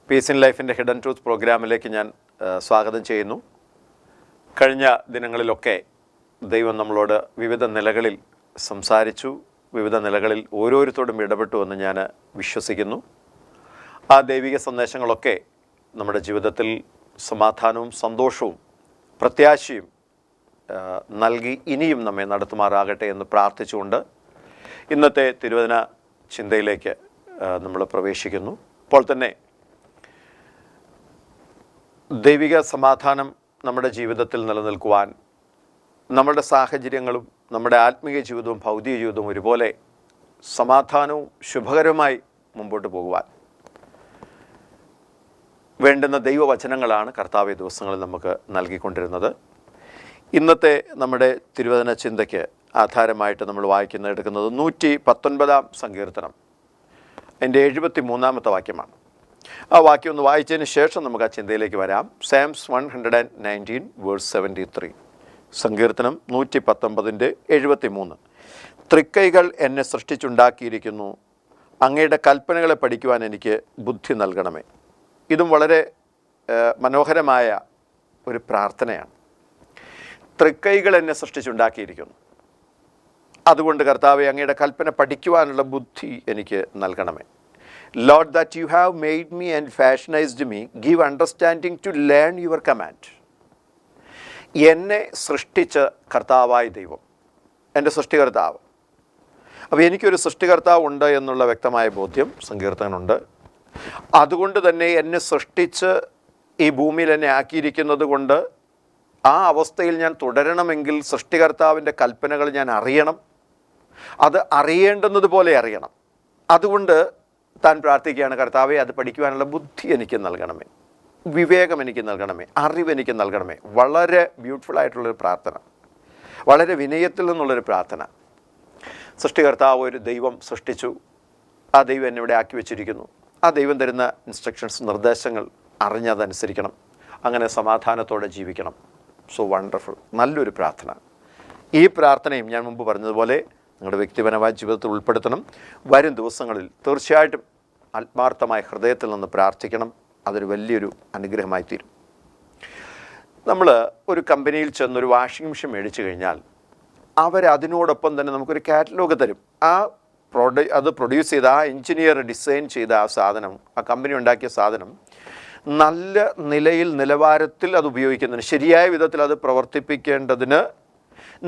Piece in ലൈഫിൻ്റെ hidden truth പ്രോഗ്രാമിലേക്ക് ഞാൻ സ്വാഗതം ചെയ്യുന്നു. കഴിഞ്ഞ ദിനങ്ങളിലൊക്കെ ദൈവം നമ്മളോട് വിവിധ നിലകളിൽ സംസാരിച്ചു, വിവിധ നിലകളിൽ ഓരോരുത്തോടും ഇടപെട്ടു എന്ന് ഞാൻ വിശ്വസിക്കുന്നു. ആ ദൈവിക സന്ദേശങ്ങളൊക്കെ നമ്മുടെ ജീവിതത്തിൽ സമാധാനവും സന്തോഷവും പ്രത്യാശയും നൽകി ഇനിയും നമ്മെ നടത്തുമാറാകട്ടെ എന്ന് പ്രാർത്ഥിച്ചുകൊണ്ട് ഇന്നത്തെ തിരുവചന ചിന്തയിലേക്ക് നമ്മൾ പ്രവേശിക്കുന്നു. അപ്പോൾ തന്നെ ദൈവിക സമാധാനം നമ്മുടെ ജീവിതത്തിൽ നിലനിൽക്കുവാൻ നമ്മുടെ സാഹചര്യങ്ങളും നമ്മുടെ ആത്മീയ ജീവിതവും ഭൗതിക ജീവിതവും ഒരുപോലെ സമാധാനവും ശുഭകരമായി മുമ്പോട്ട് പോകുവാൻ വേണ്ടുന്ന ദൈവവചനങ്ങളാണ് കർത്താവ് ഈ ദിവസങ്ങളിൽ നമുക്ക് നൽകിക്കൊണ്ടിരുന്നത്. ഇന്നത്തെ നമ്മുടെ തിരുവചന ചിന്തയ്ക്ക് ആധാരമായിട്ട് നമ്മൾ എടുക്കുന്നത് 119 സങ്കീർത്തനം, അതിൻ്റെ 73 വാക്യമാണ്. ആ വാക്യം ഒന്ന് വായിച്ചതിന് ശേഷം നമുക്ക് ആ ചിന്തയിലേക്ക് വരാം. സാംസ് 119 വേഴ്സ് 73, സങ്കീർത്തനം 119 73. തൃക്കൈകൾ എന്നെ സൃഷ്ടിച്ചുണ്ടാക്കിയിരിക്കുന്നു, അങ്ങയുടെ കൽപ്പനകളെ പഠിക്കുവാൻ എനിക്ക് ബുദ്ധി നൽകണമേ. ഇതും വളരെ മനോഹരമായ ഒരു പ്രാർത്ഥനയാണ്. തൃക്കൈകൾ എന്നെ സൃഷ്ടിച്ചുണ്ടാക്കിയിരിക്കുന്നു, അതുകൊണ്ട് കർത്താവെ അങ്ങയുടെ കൽപ്പന പഠിക്കുവാനുള്ള ബുദ്ധി എനിക്ക് നൽകണമേ. Lord, that you have made me and fashionized me, give understanding to learn your command. എന്നെ സൃഷ്ടിച്ച കർത്താവായ ദൈവം, എൻ്റെ സൃഷ്ടികർത്താവ്. അപ്പോൾ എനിക്കൊരു സൃഷ്ടികർത്താവ് ഉണ്ട് എന്നുള്ള വ്യക്തമായ ബോധ്യം സങ്കീർത്തനുണ്ട്. അതുകൊണ്ട് തന്നെ എന്നെ സൃഷ്ടിച്ച് ഈ ഭൂമിയിൽ എന്നെ ആക്കിയിരിക്കുന്നത് കൊണ്ട് ആ അവസ്ഥയിൽ ഞാൻ തുടരണമെങ്കിൽ സൃഷ്ടികർത്താവിൻ്റെ കൽപ്പനകൾ ഞാൻ അറിയണം, അത് അറിയേണ്ടുന്നത് പോലെ അറിയണം. അതുകൊണ്ട് താൻ പ്രാർത്ഥിക്കുകയാണ്, കർത്താവെ അത് പഠിക്കുവാനുള്ള ബുദ്ധി എനിക്ക് നൽകണമേ, വിവേകം എനിക്ക് നൽകണമേ, അറിവ് എനിക്ക് നൽകണമേ. വളരെ ബ്യൂട്ടിഫുള്ളായിട്ടുള്ളൊരു പ്രാർത്ഥന, വളരെ വിനയത്തിൽ നിന്നുള്ളൊരു പ്രാർത്ഥന. സൃഷ്ടികർത്താവ് ഒരു ദൈവം സൃഷ്ടിച്ചു, ആ ദൈവം എന്നെ ഇവിടെ ആക്കി വെച്ചിരിക്കുന്നു, ആ ദൈവം തരുന്ന ഇൻസ്ട്രക്ഷൻസ്, നിർദ്ദേശങ്ങൾ അറിഞ്ഞതനുസരിക്കണം, അങ്ങനെ സമാധാനത്തോടെ ജീവിക്കണം. സോ വണ്ടർഫുൾ, നല്ലൊരു പ്രാർത്ഥന. ഈ പ്രാർത്ഥനയും ഞാൻ മുമ്പ് പറഞ്ഞതുപോലെ നിങ്ങളുടെ വ്യക്തിപരമായ ജീവിതത്തിൽ ഉൾപ്പെടുത്തണം. വരും ദിവസങ്ങളിൽ തീർച്ചയായിട്ടും ആത്മാർത്ഥമായ ഹൃദയത്തിൽ നിന്ന് പ്രാർത്ഥിക്കണം. അതൊരു വലിയൊരു അനുഗ്രഹമായി തീരും. നമ്മൾ ഒരു കമ്പനിയിൽ ചെന്നൊരു വാഷിംഗ് മെഷീൻ മേടിച്ചു കഴിഞ്ഞാൽ അവരതിനോടൊപ്പം തന്നെ നമുക്കൊരു കാറ്റലോഗ് തരും. അത് പ്രൊഡ്യൂസ് ചെയ്ത ആ എഞ്ചിനീയർ ഡിസൈൻ ചെയ്ത ആ സാധനം, ആ കമ്പനി ഉണ്ടാക്കിയ സാധനം നല്ല നിലയിൽ നിലവാരത്തിൽ അത് ഉപയോഗിക്കുന്നതിന്, ശരിയായ വിധത്തിൽ അത് പ്രവർത്തിപ്പിക്കേണ്ടതിന്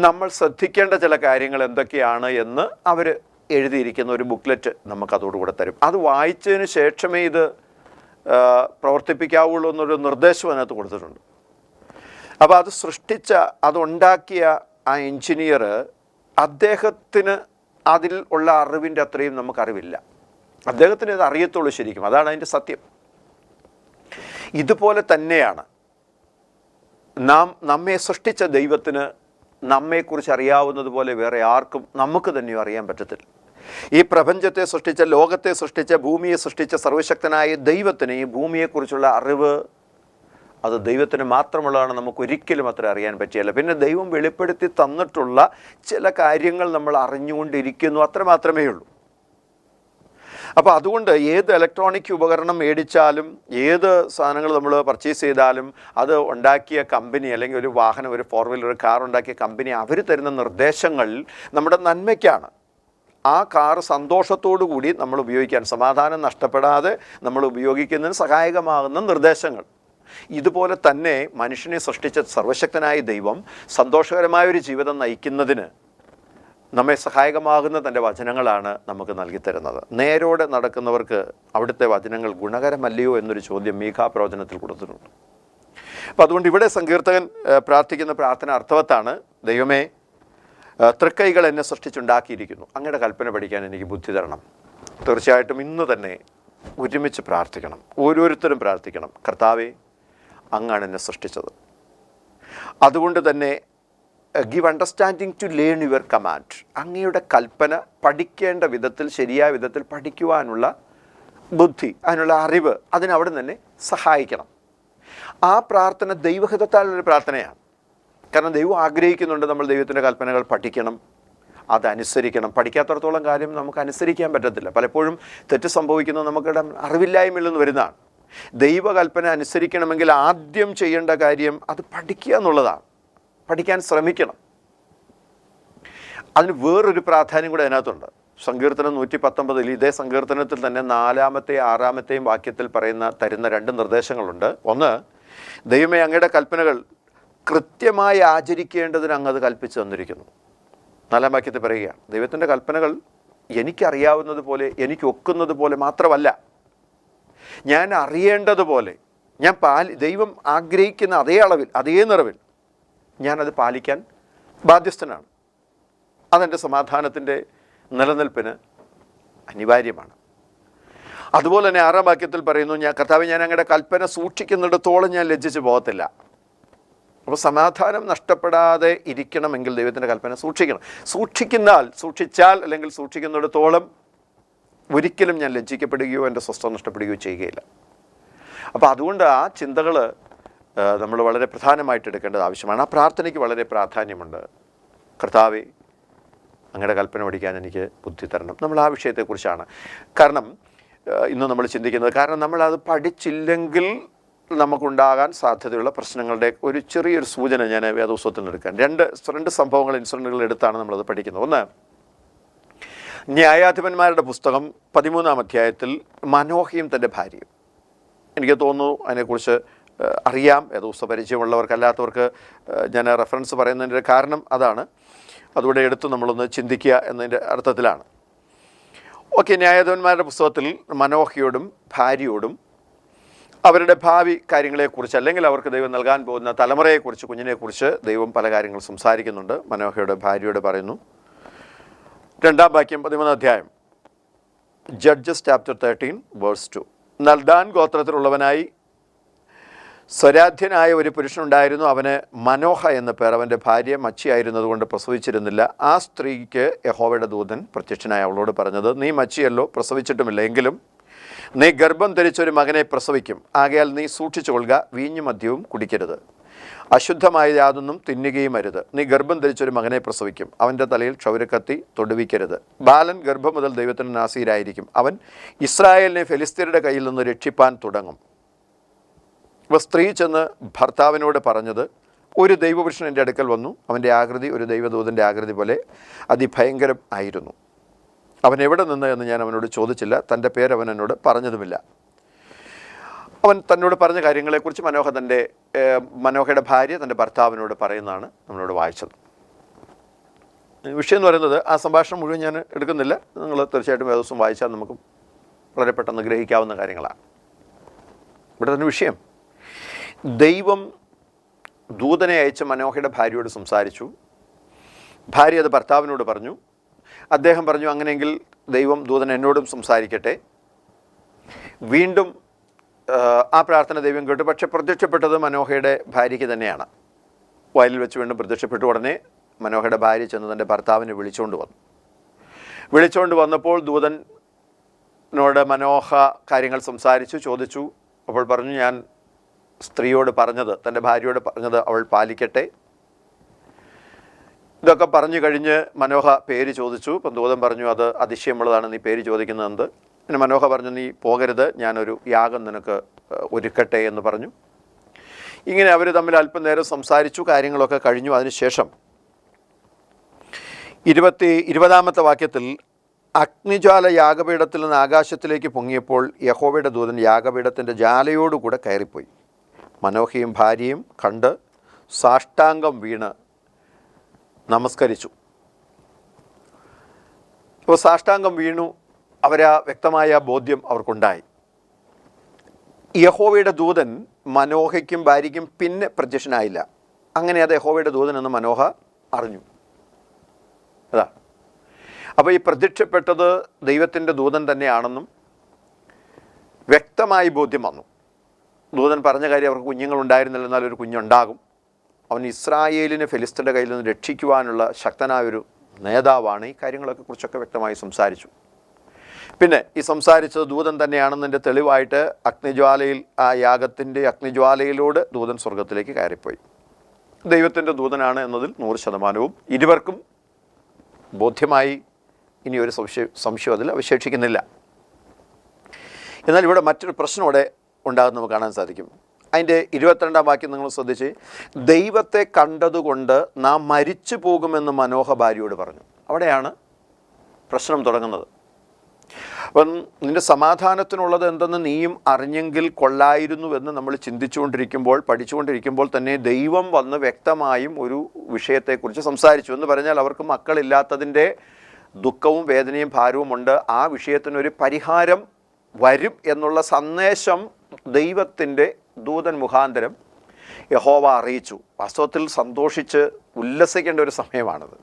നമ്മൾ ശ്രദ്ധിക്കേണ്ട ചില കാര്യങ്ങൾ എന്തൊക്കെയാണ് എന്ന് അവർ എഴുതിയിരിക്കുന്ന ഒരു ബുക്ക്ലെറ്റ് നമുക്കതോടുകൂടെ തരും. അത് വായിച്ചതിന് ശേഷമേ ഇത് പ്രവർത്തിപ്പിക്കാവുള്ളൂ എന്നൊരു നിർദ്ദേശം അതിനകത്ത് കൊടുത്തിട്ടുണ്ട്. അപ്പോൾ അത് സൃഷ്ടിച്ച, അതുണ്ടാക്കിയ ആ എഞ്ചിനീയർ, അദ്ദേഹത്തിന് അതിൽ ഉള്ള അറിവിൻ്റെ അത്രയും നമുക്കറിവില്ല. അദ്ദേഹത്തിന് ഇത് അറിയത്തുള്ളൂ ശരിക്കും, അതാണ് അതിൻ്റെ സത്യം. ഇതുപോലെ തന്നെയാണ് നമ്മെ സൃഷ്ടിച്ച ദൈവത്തിന് നമ്മെക്കുറിച്ച് അറിയാവുന്നത് പോലെ വേറെ ആർക്കും നമുക്ക് തന്നെയോ അറിയാൻ പറ്റത്തില്ല. ഈ പ്രപഞ്ചത്തെ സൃഷ്ടിച്ച, ലോകത്തെ സൃഷ്ടിച്ച, ഭൂമിയെ സൃഷ്ടിച്ച സർവശക്തനായ ദൈവത്തിന് ഈ ഭൂമിയെക്കുറിച്ചുള്ള അറിവ് അത് ദൈവത്തിന് മാത്രമുള്ളതാണ്, നമുക്കൊരിക്കലും അത്ര അറിയാൻ പറ്റിയല്ല. പിന്നെ ദൈവം വെളിപ്പെടുത്തി തന്നിട്ടുള്ള ചില കാര്യങ്ങൾ നമ്മൾ അറിഞ്ഞുകൊണ്ടിരിക്കുന്നു, അത്ര മാത്രമേ ഉള്ളൂ. അപ്പോൾ അതുകൊണ്ട് ഏത് ഇലക്ട്രോണിക് ഉപകരണം മേടിച്ചാലും, ഏത് സാധനങ്ങൾ നമ്മൾ പർച്ചേസ് ചെയ്താലും, അത് ഉണ്ടാക്കിയ കമ്പനി, അല്ലെങ്കിൽ ഒരു വാഹനം, ഒരു 4 വീലർ, ഒരു കാർ ഉണ്ടാക്കിയ കമ്പനി, അവർ തരുന്ന നിർദ്ദേശങ്ങൾ നമ്മുടെ നന്മയ്ക്കാണ്. ആ കാർ സന്തോഷത്തോടു കൂടി നമ്മൾ ഉപയോഗിക്കാൻ, സമാധാനം നഷ്ടപ്പെടാതെ നമ്മൾ ഉപയോഗിക്കുന്നതിന് സഹായകമാകുന്ന നിർദ്ദേശങ്ങൾ. ഇതുപോലെ തന്നെ മനുഷ്യനെ സൃഷ്ടിച്ച സർവശക്തനായ ദൈവം സന്തോഷകരമായൊരു ജീവിതം നയിക്കുന്നതിന് നമ്മെ സഹായകമാകുന്ന തൻ്റെ വചനങ്ങളാണ് നമുക്ക് നൽകിത്തരുന്നത്. നേരോടെ നടക്കുന്നവർക്ക് അവിടുത്തെ വചനങ്ങൾ ഗുണകരമല്ലയോ എന്നൊരു ചോദ്യം മീഖാ പ്രവചനത്തിൽ കൊടുത്തിട്ടുണ്ട്. അപ്പോൾ അതുകൊണ്ട് ഇവിടെ സങ്കീർത്തകൻ പ്രാർത്ഥിക്കുന്ന പ്രാർത്ഥന അർത്ഥവത്താണ്. ദൈവമേ, തൃക്കൈകൾ എന്നെ സൃഷ്ടിച്ചുണ്ടാക്കിയിരിക്കുന്നു, അങ്ങയുടെ കൽപ്പന പഠിക്കാൻ എനിക്ക് ബുദ്ധി തരണം. തീർച്ചയായിട്ടും ഇന്ന് തന്നെ ഒരുമിച്ച് പ്രാർത്ഥിക്കണം, ഓരോരുത്തരും പ്രാർത്ഥിക്കണം. കർത്താവേ, അങ്ങാണ് എന്നെ സൃഷ്ടിച്ചത്, അതുകൊണ്ട് തന്നെ give understanding to learn your command. അങ്ങയുടെ കൽപ്പന പഠിക്കേണ്ട വിധത്തിൽ, ശരിയായ വിധത്തിൽ പഠിക്കുവാനുള്ള ബുദ്ധി, അതിനുള്ള അറിവ്, അതിനവിടെ തന്നെ സഹായിക്കണം. ആ പ്രാർത്ഥന ദൈവഹിതത്താലുള്ളൊരു പ്രാർത്ഥനയാണ്. കാരണം ദൈവം ആഗ്രഹിക്കുന്നുണ്ട് നമ്മൾ ദൈവത്തിൻ്റെ കൽപ്പനകൾ പഠിക്കണം, അതനുസരിക്കണം. പഠിക്കാത്തടത്തോളം കാര്യം നമുക്ക് അനുസരിക്കാൻ പറ്റത്തില്ല. പലപ്പോഴും തെറ്റ് സംഭവിക്കുന്നത് നമുക്കിടെ അറിവില്ലായ്മയിൽ നിന്ന് വരുന്നതാണ്. ദൈവകൽപ്പന അനുസരിക്കണമെങ്കിൽ ആദ്യം ചെയ്യേണ്ട കാര്യം അത് പഠിക്കുക എന്നുള്ളതാണ്. പഠിക്കാൻ ശ്രമിക്കണം. അതിന് വേറൊരു പ്രാധാന്യം കൂടെ അതിനകത്തുണ്ട്. സങ്കീർത്തനം 119 ഇതേ സങ്കീർത്തനത്തിൽ തന്നെ 4-ാമത്തെയും 6-ാമത്തെയും വാക്യത്തിൽ തരുന്ന 2 നിർദ്ദേശങ്ങളുണ്ട്. ഒന്ന്, ദൈവമേ അങ്ങയുടെ കൽപ്പനകൾ കൃത്യമായി ആചരിക്കേണ്ടതിന് അങ്ങ് അത് കൽപ്പിച്ചു തന്നിരിക്കുന്നു. 4-ാം വാക്യത്തിൽ പറയുകയാണ്, ദൈവത്തിൻ്റെ കൽപ്പനകൾ എനിക്കറിയാവുന്നത് പോലെ, എനിക്ക് ഒക്കുന്നത് പോലെ മാത്രമല്ല, ഞാൻ അറിയേണ്ടതുപോലെ, ഞാൻ ദൈവം ആഗ്രഹിക്കുന്ന അതേ അളവിൽ, അതേ നിറവിൽ ഞാനത് പാലിക്കാൻ ബാധ്യസ്ഥനാണ്. അതെൻ്റെ സമാധാനത്തിൻ്റെ നിലനിൽപ്പിന് അനിവാര്യമാണ്. അതുപോലെ തന്നെ 6-ാം വാക്യത്തിൽ പറയുന്നു, കർത്താവേ ഞാൻ അങ്ങയുടെ കൽപ്പന സൂക്ഷിക്കുന്നിടത്തോളം ഞാൻ ലജ്ജിച്ച് പോകത്തില്ല. അപ്പോൾ സമാധാനം നഷ്ടപ്പെടാതെ ഇരിക്കണമെങ്കിൽ ദൈവത്തിൻ്റെ കൽപ്പന സൂക്ഷിക്കണം. സൂക്ഷിച്ചാൽ അല്ലെങ്കിൽ സൂക്ഷിക്കുന്നിടത്തോളം ഒരിക്കലും ഞാൻ ലജ്ജിക്കപ്പെടുകയോ എൻ്റെ സ്വസ്ഥത നഷ്ടപ്പെടുകയോ ചെയ്യുകയില്ല. അപ്പോൾ അതുകൊണ്ട് ആ ചിന്തകൾ നമ്മൾ വളരെ പ്രധാനമായിട്ട് എടുക്കേണ്ടത് ആവശ്യമാണ്. ആ പ്രാർത്ഥനയ്ക്ക് വളരെ പ്രാധാന്യമുണ്ട്. കർത്താവേ അങ്ങയുടെ കൽപ്പന പഠിക്കാൻ എനിക്ക് ബുദ്ധി തരണം. നമ്മൾ ആ വിഷയത്തെക്കുറിച്ചാണ് കാരണം ഇന്ന് നമ്മൾ ചിന്തിക്കുന്നത്. കാരണം നമ്മളത് പഠിച്ചില്ലെങ്കിൽ നമുക്കുണ്ടാകാൻ സാധ്യതയുള്ള പ്രശ്നങ്ങളുടെ ഒരു ചെറിയൊരു സൂചന ഞാൻ വേദപുസ്തകത്തിൽ നിന്ന് എടുക്കാൻ രണ്ട് സംഭവങ്ങൾ, ഇൻസിഡൻറ്റുകൾ എടുത്താണ് നമ്മളത് പഠിക്കുന്നത്. ഒന്ന്, ന്യായാധിപന്മാരുടെ പുസ്തകം 13-ാം അധ്യായത്തിൽ മനോഹയും തൻ്റെ ഭാര്യയും. എനിക്ക് തോന്നുന്നു അതിനെക്കുറിച്ച് അറിയാം. വേദപുസ്തക പരിചയമുള്ളവർക്കല്ലാത്തവർക്ക് ഞാൻ റെഫറൻസ് പറയുന്നതിൻ്റെ കാരണം അതാണ്. അതുകൂടെ എടുത്ത് നമ്മളൊന്ന് ചിന്തിക്കുക എന്നതിൻ്റെ അർത്ഥത്തിലാണ്. ഓക്കെ, ന്യായാധിപന്മാരുടെ പുസ്തകത്തിൽ മനോഹയോടും ഭാര്യയോടും അവരുടെ ഭാവി കാര്യങ്ങളെക്കുറിച്ച്, അല്ലെങ്കിൽ അവർക്ക് ദൈവം നൽകാൻ പോകുന്ന തലമുറയെക്കുറിച്ച്, കുഞ്ഞിനെക്കുറിച്ച് ദൈവം പല കാര്യങ്ങൾ സംസാരിക്കുന്നുണ്ട്. മനോഹയുടെ ഭാര്യയോട് പറയുന്നു. 2-ാം വാക്യം 13-ാം അധ്യായം, ജഡ്ജസ് ചാപ്റ്റർ 13 വേഴ്സ് 2. എന്നാൽ ദാൻ ഗോത്രത്തിലുള്ളവനായി സ്വരാധ്യനായ ഒരു പുരുഷനുണ്ടായിരുന്നു. അവന് മനോഹ എന്ന പേർ. അവൻ്റെ ഭാര്യ മച്ചിയായിരുന്നതുകൊണ്ട് പ്രസവിച്ചിരുന്നില്ല. ആ സ്ത്രീക്ക് യഹോവയുടെ ദൂതൻ പ്രത്യക്ഷനായി അവളോട് പറഞ്ഞത്, നീ മച്ചിയല്ലോ, പ്രസവിച്ചിട്ടുമില്ല, എങ്കിലും നീ ഗർഭം ധരിച്ചൊരു മകനെ പ്രസവിക്കും. ആകയാൽ നീ സൂക്ഷിച്ചുകൊള്ളുക, വീഞ്ഞു മദ്യവും കുടിക്കരുത്, അശുദ്ധമായ യാതൊന്നും തിന്നുകയും അരുത്. നീ ഗർഭം ധരിച്ചൊരു മകനെ പ്രസവിക്കും. അവൻ്റെ തലയിൽ ക്ഷൗരക്കത്തി തൊടുവിക്കരുത്. ബാലൻ ഗർഭം മുതൽ ദൈവത്തിന് നാസീരായിരിക്കും. അവൻ ഇസ്രായേലിനെ ഫെലിസ്ത്യരുടെ കയ്യിൽ നിന്ന് രക്ഷിപ്പാൻ തുടങ്ങും. അപ്പോൾ സ്ത്രീ ചെന്ന് ഭർത്താവിനോട് പറഞ്ഞത്, ഒരു ദൈവപുരുഷൻ എൻ്റെ അടുക്കൽ വന്നു. അവൻ്റെ ആകൃതി ഒരു ദൈവദൂതൻ്റെ ആകൃതി പോലെ അതിഭയങ്കരം ആയിരുന്നു. അവൻ എവിടെ നിന്ന് എന്ന് ഞാൻ അവനോട് ചോദിച്ചില്ല. തൻ്റെ പേര് അവൻ എന്നോട് പറഞ്ഞതുമില്ല. അവൻ തന്നോട് പറഞ്ഞ കാര്യങ്ങളെക്കുറിച്ച് മനോഹയുടെ ഭാര്യ തൻ്റെ ഭർത്താവിനോട് പറയുന്നതാണ് നമ്മളോട് വായിച്ചത്. വിഷയം എന്ന് പറയുന്നത്, ആ സംഭാഷണം മുഴുവൻ ഞാൻ എടുക്കുന്നില്ല. നിങ്ങൾ തീർച്ചയായിട്ടും ദിവസം വായിച്ചാൽ നമുക്ക് വളരെ പെട്ടെന്ന് ഗ്രഹിക്കാവുന്ന കാര്യങ്ങളാണ്. ഇവിടെ തന്നെ വിഷയം, ദൈവം ദൂതനെ അയച്ച് മനോഹയുടെ ഭാര്യയോട് സംസാരിച്ചു. ഭാര്യ അത് ഭർത്താവിനോട് പറഞ്ഞു. അദ്ദേഹം പറഞ്ഞു, അങ്ങനെയെങ്കിൽ ദൂതൻ എന്നോടും സംസാരിക്കട്ടെ. വീണ്ടും ആ പ്രാർത്ഥന ദൈവം കേട്ടു. പക്ഷെ പ്രത്യക്ഷപ്പെട്ടത് മനോഹയുടെ ഭാര്യയ്ക്ക് തന്നെയാണ്. വയലിൽ വെച്ച് വീണ്ടും പ്രത്യക്ഷപ്പെട്ടു. ഉടനെ മനോഹയുടെ ഭാര്യ ചെന്ന് തൻ്റെ ഭർത്താവിനെ വിളിച്ചുകൊണ്ട് വന്നപ്പോൾ ദൂതനോട് മനോഹ കാര്യങ്ങൾ സംസാരിച്ചു, ചോദിച്ചു. അപ്പോൾ പറഞ്ഞു, ഞാൻ സ്ത്രീയോട് പറഞ്ഞത്, തൻ്റെ ഭാര്യയോട് പറഞ്ഞത് അവൾ പാലിക്കട്ടെ. ഇതൊക്കെ പറഞ്ഞു കഴിഞ്ഞ് മനോഹ പേര് ചോദിച്ചു. അപ്പം ദൂതൻ പറഞ്ഞു, അത് അതിശയമുള്ളതാണ്, നീ പേര് ചോദിക്കുന്നത് എന്ത്? പിന്നെ മനോഹ പറഞ്ഞു, നീ പോകരുത്, ഞാനൊരു യാഗം നിനക്ക് ഒരുക്കട്ടെ എന്ന് പറഞ്ഞു. ഇങ്ങനെ അവർ തമ്മിൽ അല്പം നേരം സംസാരിച്ചു. കാര്യങ്ങളൊക്കെ കഴിഞ്ഞു. അതിനുശേഷം 20-ാമത്തെ വാക്യത്തിൽ, അഗ്നിജ്വാല യാഗപീഠത്തിൽ നിന്ന് ആകാശത്തിലേക്ക് പൊങ്ങിയപ്പോൾ യഹോവയുടെ ദൂതൻ യാഗപീഠത്തിൻ്റെ ജാലയോടുകൂടെ കയറിപ്പോയി. മനോഹയും ഭാര്യയും കണ്ട് സാഷ്ടാംഗം വീണ് നമസ്കരിച്ചു. അപ്പോൾ സാഷ്ടാംഗം വീണു. വ്യക്തമായ ബോധ്യം അവർക്കുണ്ടായി. യഹോവയുടെ ദൂതൻ മനോഹയ്ക്കും ഭാര്യയ്ക്കും പിന്നെ പ്രത്യക്ഷനായില്ല. അങ്ങനെ അത് യഹോവയുടെ ദൂതൻ എന്ന് മനോഹ അറിഞ്ഞു. അതാ അപ്പോൾ ഈ പ്രത്യക്ഷപ്പെട്ടത് ദൈവത്തിൻ്റെ ദൂതൻ തന്നെയാണെന്നും വ്യക്തമായി ബോധ്യം വന്നു. ദൂതൻ പറഞ്ഞ കാര്യം, അവർക്ക് കുഞ്ഞുങ്ങളുണ്ടായിരുന്നില്ല, എന്നാൽ ഒരു കുഞ്ഞുണ്ടാകും. അവൻ ഇസ്രായേലിനെ ഫെലിസ്ത്യരുടെ കയ്യിൽ നിന്ന് രക്ഷിക്കുവാനുള്ള ശക്തനായൊരു നേതാവാണ്. ഈ കാര്യങ്ങളൊക്കെ കുറിച്ചൊക്കെ വ്യക്തമായി സംസാരിച്ചു. പിന്നെ ഈ സംസാരിച്ചത് ദൂതൻ തന്നെയാണെന്നതിൻ്റെ തെളിവായിട്ട് അഗ്നിജ്വാലയിൽ, ആ യാഗത്തിൻ്റെ അഗ്നിജ്വാലയിലൂടെ ദൂതൻ സ്വർഗത്തിലേക്ക് കയറിപ്പോയി. ദൈവത്തിൻ്റെ ദൂതനാണ് എന്നതിൽ 100% ഇരുവർക്കും ബോധ്യമായി. ഇനി ഒരു സംശയം അതിൽ അവശേഷിക്കുന്നില്ല. എന്നാൽ ഇവിടെ മറ്റൊരു പ്രശ്നം ഇവിടെ ഉണ്ടാകുന്ന നമുക്ക് കാണാൻ സാധിക്കും. അതിൻ്റെ 22-ാം വാക്യം നിങ്ങൾ ശ്രദ്ധിച്ച്, ദൈവത്തെ കണ്ടതുകൊണ്ട് നാം മരിച്ചു പോകുമെന്ന് മനോഹ ഭാര്യയോട് പറഞ്ഞു. അവിടെയാണ് പ്രശ്നം തുടങ്ങുന്നത്. അപ്പം നിൻ്റെ സമാധാനത്തിനുള്ളത് എന്തെന്ന് നീയും അറിഞ്ഞെങ്കിൽ കൊള്ളായിരുന്നുവെന്ന് നമ്മൾ ചിന്തിച്ചുകൊണ്ടിരിക്കുമ്പോൾ, പഠിച്ചുകൊണ്ടിരിക്കുമ്പോൾ തന്നെ ദൈവം വന്ന് വ്യക്തമായും ഒരു വിഷയത്തെക്കുറിച്ച് സംസാരിച്ചു. എന്ന് പറഞ്ഞാൽ അവർക്ക് മക്കളില്ലാത്തതിൻ്റെ ദുഃഖവും വേദനയും ഭാരവും ഉണ്ട്. ആ വിഷയത്തിനൊരു പരിഹാരം വരും എന്നുള്ള സന്ദേശം ദൈവത്തിൻ്റെ ദൂതൻ മുഖാന്തരം യഹോവ അറിയിച്ചു. വാസ്തവത്തിൽ സന്തോഷിച്ച് ഉല്ലസിക്കേണ്ട ഒരു സമയമാണത്.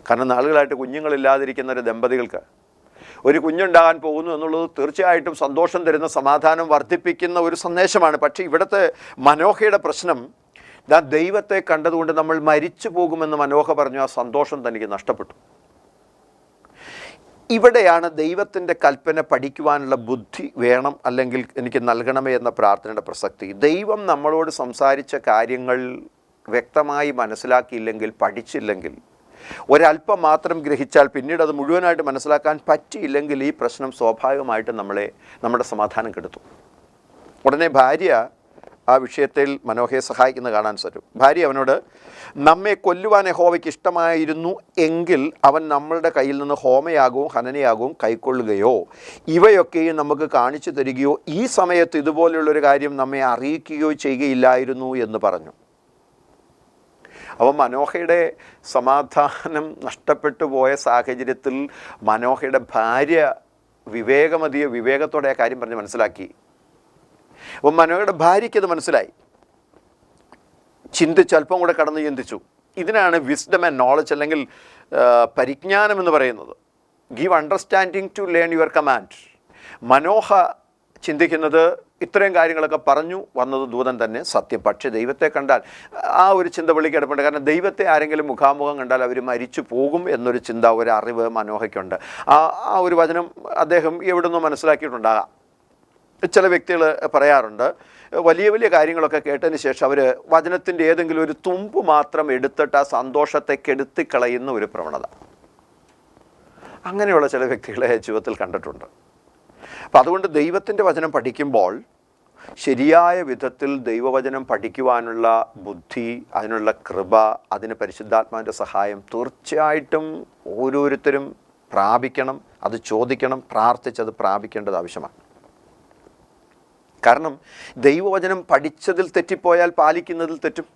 കാരണം നാളുകളായിട്ട് കുഞ്ഞുങ്ങളില്ലാതിരിക്കുന്ന ഒരു ദമ്പതികൾക്ക് ഒരു കുഞ്ഞുണ്ടാകാൻ പോകുന്നു എന്നുള്ളത് തീർച്ചയായിട്ടും സന്തോഷം തരുന്ന, സമാധാനം വർദ്ധിപ്പിക്കുന്ന ഒരു സന്ദേശമാണ്. പക്ഷേ ഇവിടുത്തെ മനോഹയുടെ പ്രശ്നം, ദൈവത്തെ കണ്ടതുകൊണ്ട് നമ്മൾ മരിച്ചു പോകുമെന്ന് മനോഹ പറഞ്ഞു. ആ സന്തോഷം തനിക്ക് നഷ്ടപ്പെട്ടു. ഇവിടെയാണ് ദൈവത്തിൻ്റെ കൽപ്പന പഠിക്കുവാനുള്ള ബുദ്ധി വേണം, അല്ലെങ്കിൽ എനിക്ക് നൽകണമേ എന്ന പ്രാർത്ഥനയുടെ പ്രസക്തി. ദൈവം നമ്മളോട് സംസാരിച്ച കാര്യങ്ങൾ വ്യക്തമായി മനസ്സിലാക്കിയില്ലെങ്കിൽ, പഠിച്ചില്ലെങ്കിൽ, ഒരല്പം മാത്രം ഗ്രഹിച്ചാൽ പിന്നീട് അത് മുഴുവനായിട്ട് മനസ്സിലാക്കാൻ പറ്റിയില്ലെങ്കിൽ ഈ പ്രശ്നം സ്വാഭാവികമായിട്ട് നമ്മുടെ സമാധാനം കെടുത്തും. ഉടനെ ഭാര്യ ആ വിഷയത്തിൽ മനോഹയെ സഹായിക്കുന്നത് കാണാൻ സാധിക്കും. ഭാര്യ അവനോട്, നമ്മെ കൊല്ലുവാൻ യഹോവയ്ക്ക് ഇഷ്ടമായിരുന്നു എങ്കിൽ അവൻ നമ്മളുടെ കയ്യിൽ നിന്ന് ഹോമയാകവും ഹനനയാകവും കൈക്കൊള്ളുകയോ ഇവയൊക്കെയും നമുക്ക് കാണിച്ചു തരികയോ ഈ സമയത്ത് ഇതുപോലെയുള്ളൊരു കാര്യം നമ്മെ അറിയിക്കുകയോ ചെയ്യുകയില്ലായിരുന്നു എന്ന് പറഞ്ഞു. അപ്പം മനോഹയുടെ സമാധാനം നഷ്ടപ്പെട്ടു പോയ സാഹചര്യത്തിൽ മനോഹയുടെ ഭാര്യ വിവേകത്തോടെ ആ കാര്യം പറഞ്ഞ് മനസ്സിലാക്കി. അപ്പം മനോഹയുടെ ഭാര്യയ്ക്കത് മനസ്സിലായി. അല്പം കൂടെ കടന്ന് ചിന്തിച്ചു. ഇതിനാണ് വിസ്ഡം ആൻഡ് നോളജ്, അല്ലെങ്കിൽ പരിജ്ഞാനം എന്ന് പറയുന്നത്. Give understanding to learn your command. മനോഹ ചിന്തിക്കുന്നത് ഇത്രയും കാര്യങ്ങളൊക്കെ പറഞ്ഞു വന്നത് ദൂതൻ തന്നെ സത്യം. പക്ഷേ ദൈവത്തെ കണ്ടാൽ ആ ഒരു ചിന്ത വിളിക്കെടുപ്പുണ്ട്. കാരണം ദൈവത്തെ ആരെങ്കിലും മുഖാമുഖം കണ്ടാൽ അവർ മരിച്ചു പോകും എന്നൊരു ചിന്ത, ഒരു അറിവ് മനോഹയ്ക്കുണ്ട്. ആ ഒരു വചനം അദ്ദേഹം എവിടുന്നോ മനസ്സിലാക്കിയിട്ടുണ്ടാകാം. ചില വ്യക്തികൾ പറയാറുണ്ട്, വലിയ വലിയ കാര്യങ്ങളൊക്കെ കേട്ടതിന് ശേഷം അവർ വചനത്തിൻ്റെ ഏതെങ്കിലും ഒരു തുമ്പ് മാത്രം എടുത്തിട്ട് ആ സന്തോഷത്തെ കെടുത്തിക്കളയുന്ന ഒരു പ്രവണത. അങ്ങനെയുള്ള ചില വ്യക്തികളെ ജീവിതത്തിൽ കണ്ടിട്ടുണ്ട്. അപ്പം അതുകൊണ്ട് ദൈവത്തിൻ്റെ വചനം പഠിക്കുമ്പോൾ ശരിയായ വിധത്തിൽ ദൈവവചനം പഠിക്കുവാനുള്ള ബുദ്ധി, അതിനുള്ള കൃപ, അതിന് പരിശുദ്ധാത്മാവിൻ്റെ സഹായം തീർച്ചയായിട്ടും ഓരോരുത്തരും പ്രാപിക്കണം. അത് ചോദിക്കണം, പ്രാർത്ഥിച്ചത് പ്രാപിക്കേണ്ടത് ആവശ്യമാണ്. കാരണം ദൈവവചനം പഠിച്ചതിൽ തെറ്റിപ്പോയാൽ പാലിക്കുന്നതിൽ തെറ്റും.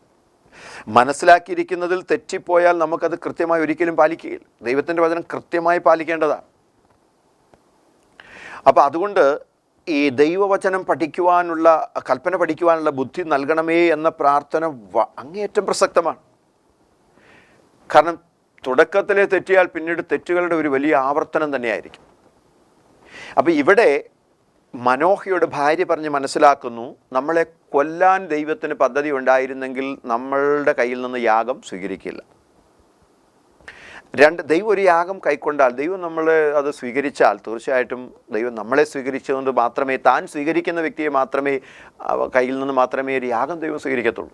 മനസ്സിലാക്കിയിരിക്കുന്നതിൽ തെറ്റിപ്പോയാൽ നമുക്കത് കൃത്യമായി ഒരിക്കലും പാലിക്കുകയില്ല. ദൈവത്തിൻ്റെ വചനം കൃത്യമായി പാലിക്കേണ്ടതാണ്. അപ്പോൾ അതുകൊണ്ട് ഈ ദൈവവചനം പഠിക്കുവാനുള്ള, കൽപ്പന പഠിക്കുവാനുള്ള ബുദ്ധി നൽകണമേ എന്ന പ്രാർത്ഥന അങ്ങേയറ്റം പ്രസക്തമാണ്. കാരണം തുടക്കത്തിലെ തെറ്റിയാൽ പിന്നീട് തെറ്റുകളുടെ ഒരു വലിയ ആവർത്തനം തന്നെയായിരിക്കും. അപ്പോൾ ഇവിടെ മനോഹയുടെ ഭാര്യ പറഞ്ഞ് മനസ്സിലാക്കുന്നു, നമ്മളെ കൊല്ലാൻ ദൈവത്തിന് പദ്ധതി ഉണ്ടായിരുന്നെങ്കിൽ നമ്മളുടെ കയ്യിൽ നിന്ന് യാഗം സ്വീകരിക്കില്ല. ദൈവം ഒരു യാഗം കൈക്കൊണ്ടാൽ, ദൈവം നമ്മളെ അത് സ്വീകരിച്ചാൽ തീർച്ചയായിട്ടും ദൈവം നമ്മളെ സ്വീകരിച്ചതുകൊണ്ട് മാത്രമേ, താൻ സ്വീകരിക്കുന്ന വ്യക്തിയെ മാത്രമേ കയ്യിൽ നിന്ന് മാത്രമേ ഒരു യാഗം ദൈവം സ്വീകരിക്കത്തുള്ളൂ.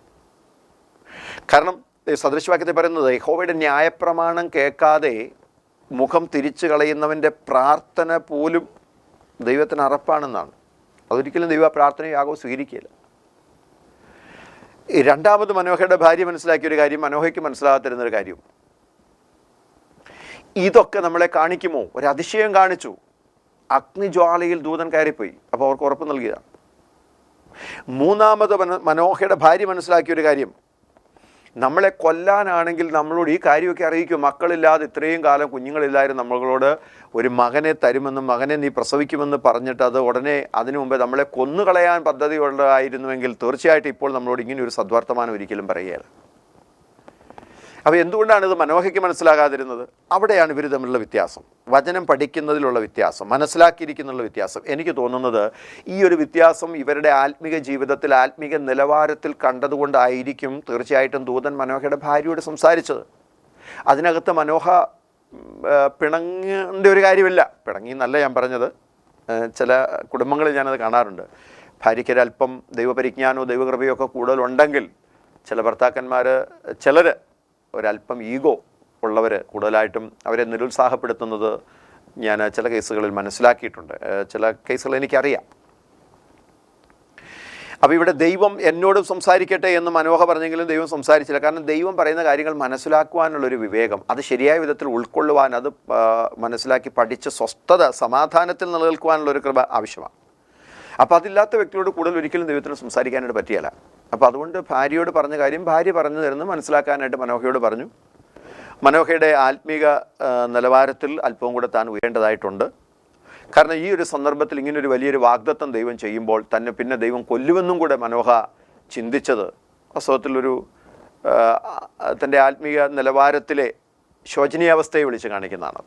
കാരണം സദൃശവാക്യത്തെ പറയുന്നത്, യഹോവയുടെ ന്യായപ്രമാണം കേൾക്കാതെ മുഖം തിരിച്ചു കളയുന്നവൻ്റെ പ്രാർത്ഥന പോലും ദൈവത്തിന് അറപ്പാണെന്നാണ്. അതൊരിക്കലും ദൈവ പ്രാർത്ഥനയും യാഗവും സ്വീകരിക്കില്ല. രണ്ടാമത് മനോഹയുടെ ഭാര്യ മനസ്സിലാക്കിയൊരു കാര്യം, മനോഹയ്ക്ക് മനസ്സിലാകാത്തിരുന്നൊരു കാര്യം, ഇതൊക്കെ നമ്മളെ കാണിക്കുമോ? ഒരു അതിശയം കാണിച്ചു. അഗ്നിജ്വാലയിൽ ദൂതൻ കയറിപ്പോയി. അപ്പോൾ അവർക്ക് ഉറപ്പ് നൽകിയതാണ്. മൂന്നാമത് മനോഹയുടെ ഭാര്യ മനസ്സിലാക്കിയൊരു കാര്യം, നമ്മളെ കൊല്ലാനാണെങ്കിൽ നമ്മളോട് ഈ കാര്യമൊക്കെ അറിയിക്കും. മക്കളില്ലാതെ ഇത്രയും കാലം കുഞ്ഞുങ്ങളില്ലായിരുന്നു നമ്മളോട് ഒരു മകനെ തരുമെന്നും മകനെ നീ പ്രസവിക്കുമെന്ന് പറഞ്ഞിട്ട് അത് ഉടനെ അതിനു മുമ്പേ നമ്മളെ കൊന്നുകളയാൻ പദ്ധതിയുള്ളതായിരുന്നുവെങ്കിൽ തീർച്ചയായിട്ടും ഇപ്പോൾ നമ്മളോട് ഇങ്ങനെ ഒരു സദ്വർത്തമാനം ഒരിക്കലും പറയുകയില്ല. അപ്പോൾ എന്തുകൊണ്ടാണ് ഇത് മനോഹയ്ക്ക് മനസ്സിലാകാതിരുന്നത്? അവിടെയാണ് ഇവർ തമ്മിലുള്ള വ്യത്യാസം, വചനം പഠിക്കുന്നതിലുള്ള വ്യത്യാസം, മനസ്സിലാക്കിയിരിക്കുന്നുള്ള വ്യത്യാസം. എനിക്ക് തോന്നുന്നത് ഈ ഒരു വ്യത്യാസം ഇവരുടെ ആത്മീക ജീവിതത്തിൽ, ആത്മീക നിലവാരത്തിൽ കണ്ടതുകൊണ്ടായിരിക്കും തീർച്ചയായിട്ടും ദൂതൻ മനോഹയുടെ ഭാര്യയോട് സംസാരിച്ചത്. അതിനകത്ത് മനോഹ പിണങ്ങേണ്ട ഒരു കാര്യമില്ല. പിണങ്ങി എന്നല്ല ഞാൻ പറഞ്ഞത്. ചില കുടുംബങ്ങളിൽ ഞാനത് കാണാറുണ്ട്. ഭാര്യയ്ക്കൊരല്പം ദൈവപരിജ്ഞാനമോ ദൈവകൃപയോ ഒക്കെ കൂടുതലുണ്ടെങ്കിൽ ചില ഭർത്താക്കന്മാർ, ചിലർ ഒരല്പം ഈഗോ ഉള്ളവർ കൂടുതലായിട്ടും അവരെ നിരുത്സാഹപ്പെടുത്തുന്നത് ഞാൻ ചില കേസുകളിൽ മനസ്സിലാക്കിയിട്ടുണ്ട്. ചില കേസുകൾ എനിക്കറിയാം. അപ്പോൾ ഇവിടെ ദൈവം എന്നോടും സംസാരിക്കട്ടെ എന്ന് മനോഹ പറഞ്ഞെങ്കിലും ദൈവം സംസാരിച്ചില്ല. കാരണം ദൈവം പറയുന്ന കാര്യങ്ങൾ മനസ്സിലാക്കുവാനുള്ളൊരു വിവേകം, അത് ശരിയായ വിധത്തിൽ ഉൾക്കൊള്ളുവാൻ, അത് മനസ്സിലാക്കി പഠിച്ച് സ്വസ്ഥത സമാധാനത്തിൽ നിലനിൽക്കുവാനുള്ളൊരു കൃപ ആവശ്യമാണ്. അപ്പോൾ അതില്ലാത്ത വ്യക്തിയോട് കൂടുതൽ ഒരിക്കലും ദൈവത്തിന് സംസാരിക്കാനായിട്ട് പറ്റിയല്ല. അപ്പോൾ അതുകൊണ്ട് ഭാര്യയോട് പറഞ്ഞ കാര്യം ഭാര്യ പറഞ്ഞു തരുന്നത് മനസ്സിലാക്കാനായിട്ട് മനോഹയോട് പറഞ്ഞു. മനോഹയുടെ ആത്മീക നിലവാരത്തിൽ അല്പവും കൂടെ താൻ ഉയരേണ്ടതായിട്ടുണ്ട്. കാരണം ഈ ഒരു സന്ദർഭത്തിൽ ഇങ്ങനൊരു വലിയൊരു വാഗ്ദത്തം ദൈവം ചെയ്യുമ്പോൾ തന്നെ പിന്നെ ദൈവം കൊല്ലുമെന്നും കൂടെ മനോഹ ചിന്തിച്ചത് വാസ്തവത്തിലൊരു തൻ്റെ ആത്മീയ നിലവാരത്തിലെ ശോചനീയാവസ്ഥയെ വിളിച്ച് കാണിക്കുന്നതാണ്.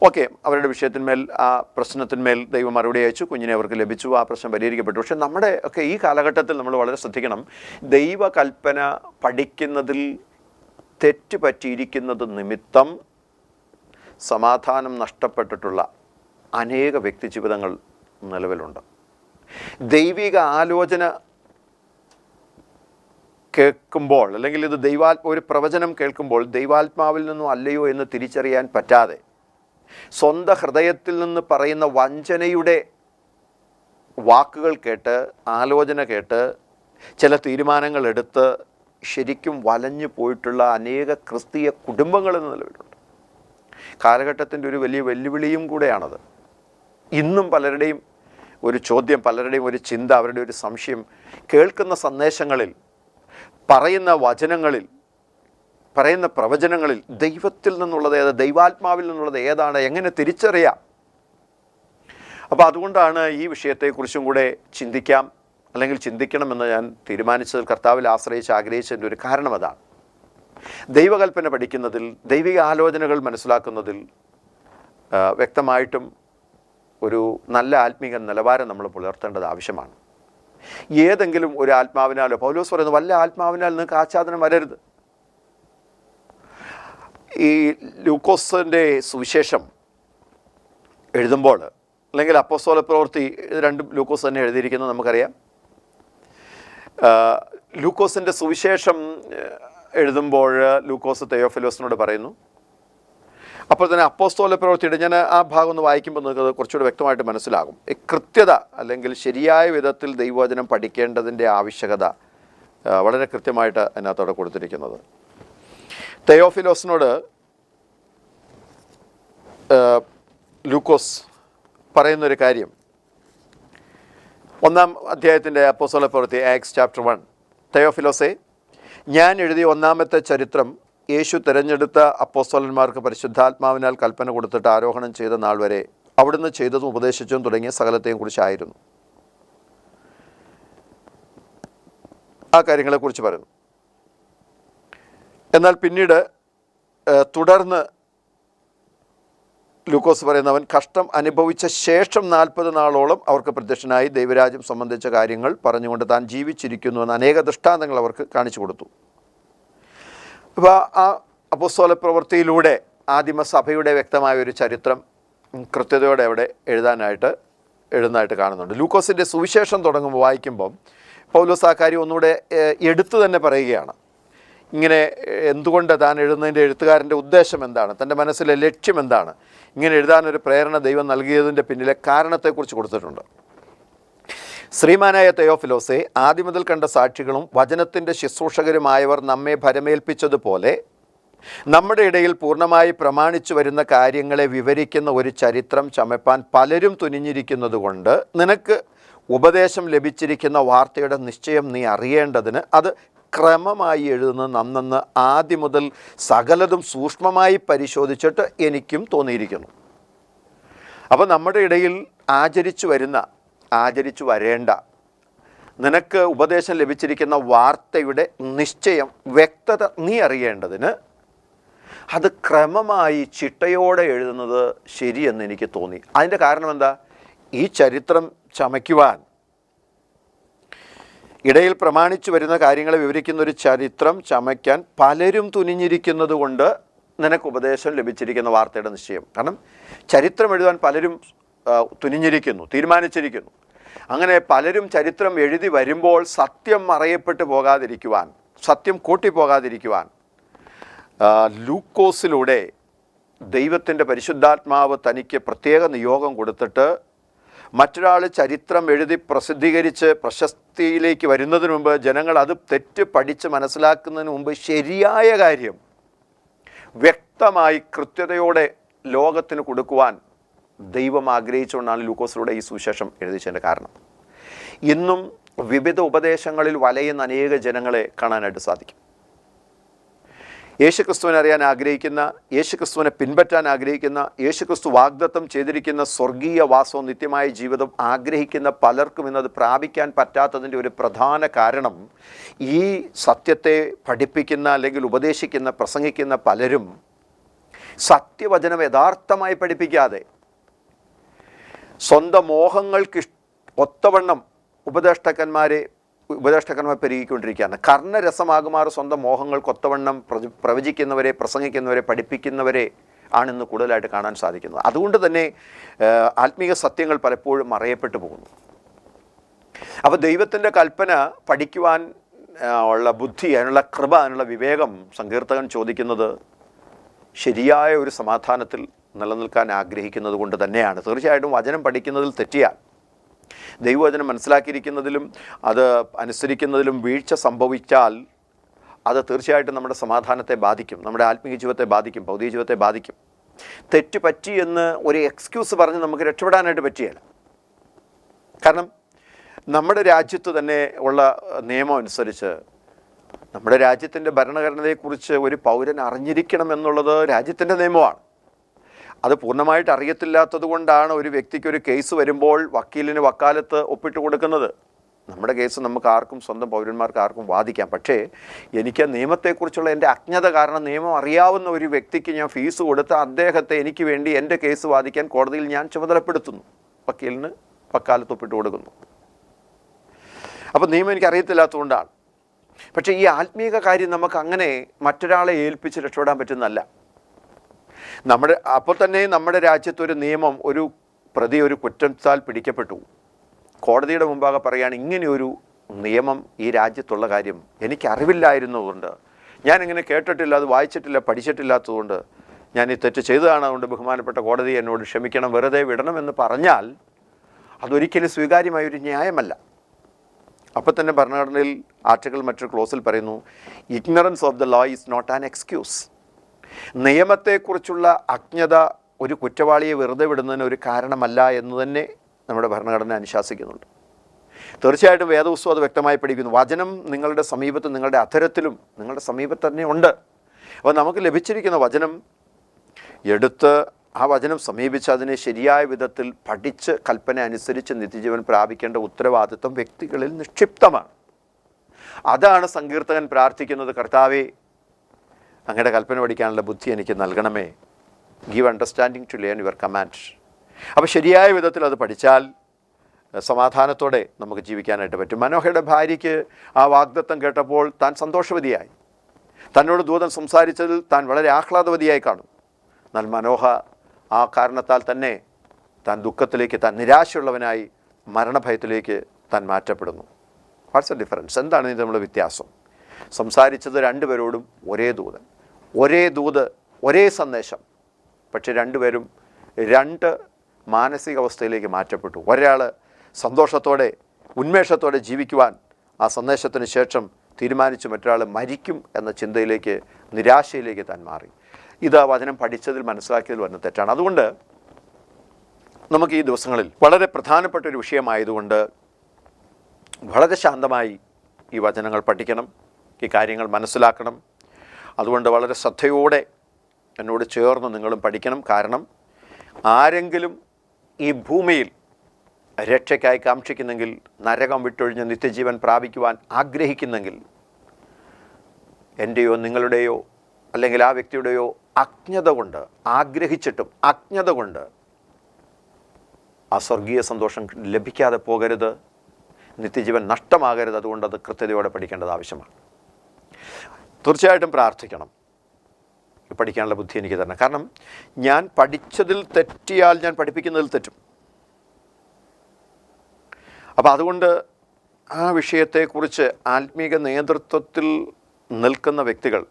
ഓക്കെ, അവരുടെ വിഷയത്തിന്മേൽ, ആ പ്രശ്നത്തിന്മേൽ ദൈവം മറുപടി അയച്ചു, കുഞ്ഞിനെ അവർക്ക് ലഭിച്ചു, ആ പ്രശ്നം പരിഹരിക്കപ്പെട്ടു. പക്ഷെ നമ്മുടെ ഒക്കെ ഈ കാലഘട്ടത്തിൽ നമ്മൾ വളരെ ശ്രദ്ധിക്കണം, ദൈവകൽപ്പന പഠിക്കുന്നതിൽ തെറ്റ് പറ്റിയിരിക്കുന്നത് നിമിത്തം സമാധാനം നഷ്ടപ്പെട്ടിട്ടുള്ള അനേക വ്യക്തി ജീവിതങ്ങൾ നിലവിലുണ്ട്. ദൈവിക ആലോചന കേൾക്കുമ്പോൾ, അല്ലെങ്കിൽ ഇത് ഒരു പ്രവചനം കേൾക്കുമ്പോൾ ദൈവാത്മാവിൽ നിന്നും അല്ലയോ എന്ന് തിരിച്ചറിയാൻ പറ്റാതെ സ്വന്തം ഹൃദയത്തിൽ നിന്ന് പറയുന്ന വഞ്ചനയുടെ വാക്കുകൾ കേട്ട്, ആലോചന കേട്ട് ചില തീരുമാനങ്ങൾ എടുത്ത് ശരിക്കും വലഞ്ഞു പോയിട്ടുള്ള അനേക ക്രിസ്തീയ കുടുംബങ്ങൾ നിലവിലുണ്ട്. കാലഘട്ടത്തിൻ്റെ ഒരു വലിയ വെല്ലുവിളിയും കൂടെയാണത്. ഇന്നും പലരുടെയും ഒരു ചോദ്യം, പലരുടെയും ഒരു ചിന്ത, അവരുടെ ഒരു സംശയം, കേൾക്കുന്ന സന്ദേശങ്ങളിൽ, പറയുന്ന വചനങ്ങളിൽ, പറയുന്ന പ്രവചനങ്ങളിൽ ദൈവത്തിൽ നിന്നുള്ളത് ഏത്, ദൈവാത്മാവിൽ നിന്നുള്ളത് ഏതാണ്, എങ്ങനെ തിരിച്ചറിയാം? അപ്പോൾ അതുകൊണ്ടാണ് ഈ വിഷയത്തെക്കുറിച്ചും കൂടെ ചിന്തിക്കാം, അല്ലെങ്കിൽ ചിന്തിക്കണമെന്ന് ഞാൻ തീരുമാനിച്ചതിൽ, കർത്താവിൽ ആശ്രയിച്ച് ആഗ്രഹിച്ചതിൻ്റെ ഒരു കാരണം അതാണ്. ദൈവകൽപ്പന പഠിക്കുന്നതിൽ, ദൈവിക ആലോചനകൾ മനസ്സിലാക്കുന്നതിൽ വ്യക്തമായിട്ടും ഒരു നല്ല ആത്മീക നിലവാരം നമ്മൾ പുലർത്തേണ്ടത് ആവശ്യമാണ്. ഏതെങ്കിലും ഒരു ആത്മാവിനാലോ, പൗലോസ് പറയുന്നത് വല്ല ആത്മാവിനാൽ നിങ്ങൾക്ക് ആച്ഛാദനം വരരുത്. ഈ ലൂക്കോസിൻ്റെ സുവിശേഷം എഴുതുമ്പോൾ, അല്ലെങ്കിൽ അപ്പോസ്തല പ്രവൃത്തി, രണ്ടും ലൂക്കോസ് തന്നെ എഴുതിയിരിക്കുന്നത് നമുക്കറിയാം. ലൂക്കോസിൻ്റെ സുവിശേഷം എഴുതുമ്പോൾ ലൂക്കോസ് തെയോഫിലോസിനോട് പറയുന്നു. അപ്പോൾ തന്നെ അപ്പോസ്തല പ്രവൃത്തിയുടെ, ഞാൻ ആ ഭാഗം ഒന്ന് വായിക്കുമ്പോൾ നിങ്ങൾക്ക് കുറച്ചുകൂടി വ്യക്തമായിട്ട് മനസ്സിലാകും. കൃത്യത, അല്ലെങ്കിൽ ശരിയായ വിധത്തിൽ ദൈവവചനം പഠിക്കേണ്ടതിൻ്റെ ആവശ്യകത വളരെ കൃത്യമായിട്ട് അതിനകത്തോടെ കൊടുത്തിരിക്കുന്നത്. തെയോഫിലോസിനോട് ലൂക്കോസ് പറയുന്നൊരു കാര്യം, 1-ാം അധ്യായത്തിൻ്റെ അപ്പോസ്തല പ്രവൃത്തി, ആക്ട്സ് ചാപ്റ്റർ 1. തെയോഫിലോസേ, ഞാൻ എഴുതിയ 1-ാമത്തെ ചരിത്രം യേശു തിരഞ്ഞെടുത്ത അപ്പോസ്തലന്മാർക്ക് പരിശുദ്ധാത്മാവിനാൽ കൽപ്പന കൊടുത്തിട്ട് ആരോഹണം ചെയ്ത നാൾ വരെ അവിടുന്ന് ചെയ്തതും ഉപദേശിച്ചതും തുടങ്ങിയ സകലത്തെയും കുറിച്ചായിരുന്നു. ആ കാര്യങ്ങളെക്കുറിച്ച് പറയുന്നു. എന്നാൽ പിന്നീട് തുടർന്ന് ലൂക്കോസ് പറയുന്നവൻ കഷ്ടം അനുഭവിച്ച ശേഷം 40 നാളോളം അവർക്ക് പ്രത്യക്ഷനായി ദൈവരാജ്യം സംബന്ധിച്ച കാര്യങ്ങൾ പറഞ്ഞുകൊണ്ട് താൻ ജീവിച്ചിരിക്കുന്നുവെന്ന് അനേക ദൃഷ്ടാന്തങ്ങൾ അവർക്ക് കാണിച്ചു കൊടുത്തു. അപ്പോൾ ആ അപ്പോസ്തല പ്രവൃത്തിയിലൂടെ ആദിമസഭയുടെ വ്യക്തമായ ഒരു ചരിത്രം കൃത്യതയോടെ അവിടെ എഴുതുന്നതായിട്ട് കാണുന്നുണ്ട്. ലൂക്കോസിൻ്റെ സുവിശേഷം തുടങ്ങുമ്പോൾ വായിക്കുമ്പം പൗലോസ് ആ കാര്യം ഒന്നുകൂടെ എടുത്തു തന്നെ പറയുകയാണ്. ഇങ്ങനെ എന്തുകൊണ്ട് താൻ എഴുതുന്നതിൻ്റെ എഴുത്തുകാരൻ്റെ ഉദ്ദേശം എന്താണ്, തൻ്റെ മനസ്സിലെ ലക്ഷ്യം എന്താണ്, ഇങ്ങനെ എഴുതാനൊരു പ്രേരണ ദൈവം നൽകിയതിൻ്റെ പിന്നിലെ കാരണത്തെക്കുറിച്ച് കൊടുത്തിട്ടുണ്ട്. ശ്രീമാനായ തെയോഫിലോസെ, ആദ്യം മുതൽ കണ്ട സാക്ഷികളും വചനത്തിൻ്റെ ശുശ്രൂഷകരുമായവർ നമ്മെ ഭരമേൽപ്പിച്ചതുപോലെ നമ്മുടെ ഇടയിൽ പൂർണ്ണമായി പ്രമാണിച്ചു വരുന്ന കാര്യങ്ങളെ വിവരിക്കുന്ന ഒരു ചരിത്രം ചമപ്പാൻ പലരും തുനിഞ്ഞിരിക്കുന്നത് കൊണ്ട് നിനക്ക് ഉപദേശം ലഭിച്ചിരിക്കുന്ന വാർത്തയുടെ നിശ്ചയം നീ അറിയേണ്ടതിന് അത് ക്രമമായി എഴുതുന്നത് നന്നെന്ന് ആദ്യം മുതൽ സകലതും സൂക്ഷ്മമായി പരിശോധിച്ചിട്ട് എനിക്കും തോന്നിയിരിക്കുന്നു. അപ്പോൾ നമ്മുടെ ഇടയിൽ ആചരിച്ചു വരേണ്ട, നിനക്ക് ഉപദേശം ലഭിച്ചിരിക്കുന്ന വാർത്തയുടെ നിശ്ചയം, വ്യക്തത നീ അറിയേണ്ടതിന് അത് ക്രമമായി ചിട്ടയോടെ എഴുതുന്നത് ശരിയെന്ന് എനിക്ക് തോന്നി. അതിൻ്റെ കാരണം എന്താ? ഈ ചരിത്രം ചമയ്ക്കുവാൻ, ഇടയിൽ പ്രമാണിച്ചു വരുന്ന കാര്യങ്ങളെ വിവരിക്കുന്ന ഒരു ചരിത്രം ചമയ്ക്കാൻ പലരും തുനിഞ്ഞിരിക്കുന്നത് കൊണ്ട് നിനക്ക് ഉപദേശം ലഭിച്ചിരിക്കുന്ന വാർത്തയുടെ നിശ്ചയം. കാരണം ചരിത്രം എഴുതാൻ പലരും തീരുമാനിച്ചിരിക്കുന്നു. അങ്ങനെ പലരും ചരിത്രം എഴുതി വരുമ്പോൾ സത്യം മറയപ്പെട്ടു പോകാതിരിക്കുവാൻ, സത്യം കൂട്ടിപ്പോകാതിരിക്കുവാൻ ലൂക്കോസിലൂടെ ദൈവത്തിൻ്റെ പരിശുദ്ധാത്മാവ് തനിക്ക് പ്രത്യേക നിയോഗം കൊടുത്തിട്ട് മറ്റൊരാൾ ചരിത്രം എഴുതി പ്രസിദ്ധീകരിച്ച് പ്രശസ്തിയിലേക്ക് വരുന്നതിന് മുമ്പ്, ജനങ്ങൾ അത് തെറ്റ് പഠിച്ച് മനസ്സിലാക്കുന്നതിന് മുമ്പ് ശരിയായ കാര്യം വ്യക്തമായി കൃത്യതയോടെ ലോകത്തിന് കൊടുക്കുവാൻ ദൈവം ആഗ്രഹിച്ചുകൊണ്ടാണ് ലൂക്കോസിലൂടെ ഈ സുവിശേഷം എഴുതിച്ചതിൻ്റെ കാരണം. ഇന്നും വിവിധ ഉപദേശങ്ങളിൽ വലയുന്ന അനേക ജനങ്ങളെ കാണാനായിട്ട് സാധിക്കും. യേശുക്രിസ്തുവിനെ അറിയാൻ ആഗ്രഹിക്കുന്ന, യേശുക്രിസ്തുവിനെ പിൻപറ്റാൻ ആഗ്രഹിക്കുന്ന, യേശുക്രിസ്തു വാഗ്ദത്തം ചെയ്തിരിക്കുന്ന സ്വർഗീയ വാസവും നിത്യമായ ജീവിതം ആഗ്രഹിക്കുന്ന പലർക്കും ഇന്നത് പ്രാപിക്കാൻ പറ്റാത്തതിൻ്റെ ഒരു പ്രധാന കാരണം, ഈ സത്യത്തെ പഠിപ്പിക്കുന്ന അല്ലെങ്കിൽ ഉപദേശിക്കുന്ന, പ്രസംഗിക്കുന്ന പലരും സത്യവചനം യഥാർത്ഥമായി പഠിപ്പിക്കാതെ സ്വന്തം മോഹങ്ങൾക്ക് ഒത്തവണ്ണം ഉപദേഷ്ടാക്കന്മാർ പെരുകിക്കൊണ്ടിരിക്കുകയാണ്. കർണരസമാകുമാറ് സ്വന്തം മോഹങ്ങൾക്ക് ഒത്തവണ്ണം പ്രവചിക്കുന്നവരെ, പ്രസംഗിക്കുന്നവരെ, പഠിപ്പിക്കുന്നവരെ ആണിന്ന് കൂടുതലായിട്ട് കാണാൻ സാധിക്കുന്നത്. അതുകൊണ്ട് തന്നെ ആത്മീയ സത്യങ്ങൾ പലപ്പോഴും മറയപ്പെട്ടു പോകുന്നു. അപ്പോൾ ദൈവത്തിൻ്റെ കൽപ്പന പഠിക്കുവാൻ ഉള്ള ബുദ്ധി, അതിനുള്ള കൃപ, അതിനുള്ള വിവേകം സങ്കീർത്തകൻ ചോദിക്കുന്നത് ശരിയായ ഒരു സമാധാനത്തിൽ നിലനിൽക്കാൻ ആഗ്രഹിക്കുന്നത് കൊണ്ട് തന്നെയാണ്. തീർച്ചയായിട്ടും വചനം പഠിക്കുന്നതിൽ തെറ്റിയാൽ, ദൈവവചനം മനസ്സിലാക്കിയിരിക്കുന്നതിലും അത് അനുസരിക്കുന്നതിലും വീഴ്ച സംഭവിച്ചാൽ അത് തീർച്ചയായിട്ടും നമ്മുടെ സമാധാനത്തെ ബാധിക്കും, നമ്മുടെ ആത്മീയ ജീവിതത്തെ ബാധിക്കും, ഭൗതിക ജീവിതത്തെ ബാധിക്കും. തെറ്റ് പറ്റി എന്ന് ഒരു എക്സ്ക്യൂസ് പറഞ്ഞ് നമുക്ക് രക്ഷപ്പെടാനായിട്ട് പറ്റിയല്ല. കാരണം നമ്മുടെ രാജ്യത്ത് തന്നെ ഉള്ള നിയമം അനുസരിച്ച് നമ്മുടെ രാജ്യത്തിൻ്റെ ഭരണഘടനയെക്കുറിച്ച് ഒരു പൗരൻ അറിഞ്ഞിരിക്കണം എന്നുള്ളത് രാജ്യത്തിൻ്റെ നിയമമാണ്. അത് പൂർണ്ണമായിട്ട് അറിയത്തില്ലാത്തത് കൊണ്ടാണ് ഒരു വ്യക്തിക്കൊരു കേസ് വരുമ്പോൾ വക്കീലിന് വക്കാലത്ത് ഒപ്പിട്ട് കൊടുക്കുന്നത്. നമ്മുടെ കേസ് നമുക്ക് ആർക്കും, സ്വന്തം പൗരന്മാർക്ക് ആർക്കും വാദിക്കാം. പക്ഷേ എനിക്ക് നിയമത്തെക്കുറിച്ചുള്ള എൻ്റെ അജ്ഞത കാരണം നിയമം അറിയാവുന്ന ഒരു വ്യക്തിക്ക് ഞാൻ ഫീസ് കൊടുത്ത് അദ്ദേഹത്തെ എനിക്ക് വേണ്ടി എൻ്റെ കേസ് വാദിക്കാൻ കോടതിയിൽ ഞാൻ ചുമതലപ്പെടുത്തുന്നു, വക്കീലിന് വക്കാലത്ത് ഒപ്പിട്ട് കൊടുക്കുന്നു. അപ്പോൾ നിയമം എനിക്ക് അറിയത്തില്ലാത്തതുകൊണ്ടാണ്. പക്ഷേ ഈ ആത്മീയ കാര്യം നമുക്ക് അങ്ങനെ മറ്റൊരാളെ ഏൽപ്പിച്ച് രക്ഷപ്പെടാൻ പറ്റുന്നതല്ല. അപ്പോൾ തന്നെ നമ്മുടെ രാജ്യത്തൊരു നിയമം, ഒരു പ്രതി ഒരു കുറ്റത്താൽ പിടിക്കപ്പെട്ടു, കോടതിയുടെ മുമ്പാകെ പറയുകയാണ്, ഇങ്ങനെയൊരു നിയമം ഈ രാജ്യത്തുള്ള കാര്യം എനിക്കറിവില്ലായിരുന്നതുകൊണ്ട്, ഞാനിങ്ങനെ കേട്ടിട്ടില്ല, അത് വായിച്ചിട്ടില്ല, പഠിച്ചിട്ടില്ലാത്തതുകൊണ്ട് ഞാൻ ഈ തെറ്റ് ചെയ്തതാണ്, അതുകൊണ്ട് ബഹുമാനപ്പെട്ട കോടതി എന്നോട് ക്ഷമിക്കണം, വെറുതെ വിടണമെന്ന് പറഞ്ഞാൽ അതൊരിക്കലും സ്വീകാര്യമായൊരു ന്യായമല്ല. അപ്പോൾ തന്നെ ഭരണഘടനയിൽ ആർട്ടിക്കിൾ മറ്റൊരു ക്ലോസിൽ പറയുന്നു, ignorance of the law is not an excuse. നിയമത്തെക്കുറിച്ചുള്ള അജ്ഞത ഒരു കുറ്റവാളിയെ വെറുതെ വിടുന്നതിന് ഒരു കാരണമല്ല എന്ന് തന്നെ നമ്മുടെ ഭരണഘടന അനുശാസിക്കുന്നുണ്ട്. തീർച്ചയായിട്ടും വേദപുസ്തകം അത് വ്യക്തമായി പഠിക്കുന്നു. വചനം നിങ്ങളുടെ സമീപത്തും നിങ്ങളുടെ അധരത്തിലും നിങ്ങളുടെ സമീപത്ത് തന്നെ ഉണ്ട്. അപ്പോൾ നമുക്ക് ലഭിച്ചിരിക്കുന്ന വചനം എടുത്ത് ആ വചനം സമീപിച്ച് അതിനെ ശരിയായ വിധത്തിൽ പഠിച്ച് കൽപ്പന അനുസരിച്ച് നിത്യജീവൻ പ്രാപിക്കേണ്ട ഉത്തരവാദിത്വം വ്യക്തികളിൽ നിക്ഷിപ്തമാണ്. അതാണ് സങ്കീർത്തകൻ പ്രാർത്ഥിക്കുന്നത്, കർത്താവേ അങ്ങയുടെ കൽപ്പന പഠിക്കാനുള്ള ബുദ്ധി എനിക്ക് നൽകണമേ. Give understanding to learn your command. അപ്പോൾ ശരിയായ വിധത്തിൽ അത് പഠിച്ചാൽ സമാധാനത്തോടെ നമുക്ക് ജീവിക്കാനായിട്ട് പറ്റും. മനോഹയുടെ ഭാര്യയ്ക്ക് ആ വാഗ്ദത്തം കേട്ടപ്പോൾ താൻ സന്തോഷവതിയായി. തന്നോട് ദൂതൻ സംസാരിച്ചതിൽ താൻ വളരെ ആഹ്ലാദവതിയായി കാണും. എന്നാൽ മനോഹ ആ കാരണത്താൽ തന്നെ താൻ ദുഃഖത്തിലേക്ക്, താൻ നിരാശയുള്ളവനായി മരണഭയത്തിലേക്ക് താൻ മാറ്റപ്പെടുന്നു. What's a difference? എന്താണ് ഇത് നമ്മുടെ വ്യത്യാസം? സംസാരിച്ചത് രണ്ടുപേരോടും ഒരേ ദൂതൻ, ഒരേ ദൂത്, ഒരേ സന്ദേശം. പക്ഷെ രണ്ടുപേരും രണ്ട് മാനസികാവസ്ഥയിലേക്ക് മാറ്റപ്പെട്ടു. ഒരാൾ സന്തോഷത്തോടെ, ഉന്മേഷത്തോടെ ജീവിക്കുവാൻ ആ സന്ദേശത്തിന് ശേഷം തീരുമാനിച്ചു, മറ്റൊരാൾ മരിക്കും എന്ന ചിന്തയിലേക്ക്, നിരാശയിലേക്ക് താൻ മാറി. ഇത് വചനം പഠിച്ചതിൽ മനസ്സിലാക്കിയതിൽ വന്ന തെറ്റാണ്. അതുകൊണ്ട് നമുക്ക് ഈ ദിവസങ്ങളിൽ വളരെ പ്രധാനപ്പെട്ട ഒരു വിഷയമായതുകൊണ്ട് വളരെ ശാന്തമായി ഈ വചനങ്ങൾ പഠിക്കണം, ഈ കാര്യങ്ങൾ മനസ്സിലാക്കണം. അതുകൊണ്ട് വളരെ ശ്രദ്ധയോടെ എന്നോട് ചേർന്ന് നിങ്ങളും പഠിക്കണം. കാരണം ആരെങ്കിലും ഈ ഭൂമിയിൽ രക്ഷയ്ക്കായി കാക്ഷിക്കുന്നെങ്കിൽ, നരകം വിട്ടൊഴിഞ്ഞ് നിത്യജീവൻ പ്രാപിക്കുവാൻ ആഗ്രഹിക്കുന്നെങ്കിൽ, എൻ്റെയോ നിങ്ങളുടെയോ അല്ലെങ്കിൽ ആ വ്യക്തിയുടെയോ അജ്ഞത കൊണ്ട്, ആഗ്രഹിച്ചിട്ടും അജ്ഞത കൊണ്ട് ആ സ്വർഗീയ സന്തോഷം ലഭിക്കാതെ പോകരുത്, നിത്യജീവൻ നഷ്ടമാകരുത്. അതുകൊണ്ട് അത് കൃത്യതയോടെ പഠിക്കേണ്ടത് ആവശ്യമാണ്. തീർച്ചയായിട്ടും പ്രാർത്ഥിക്കണം, പഠിക്കാനുള്ള ബുദ്ധി എനിക്ക് തരണം. കാരണം ഞാൻ പഠിച്ചതിൽ തെറ്റിയാൽ ഞാൻ പഠിപ്പിക്കുന്നതിൽ തെറ്റും. അപ്പോൾ അതുകൊണ്ട് ആ വിഷയത്തെക്കുറിച്ച് ആത്മീക നേതൃത്വത്തിൽ നിൽക്കുന്ന വ്യക്തികൾ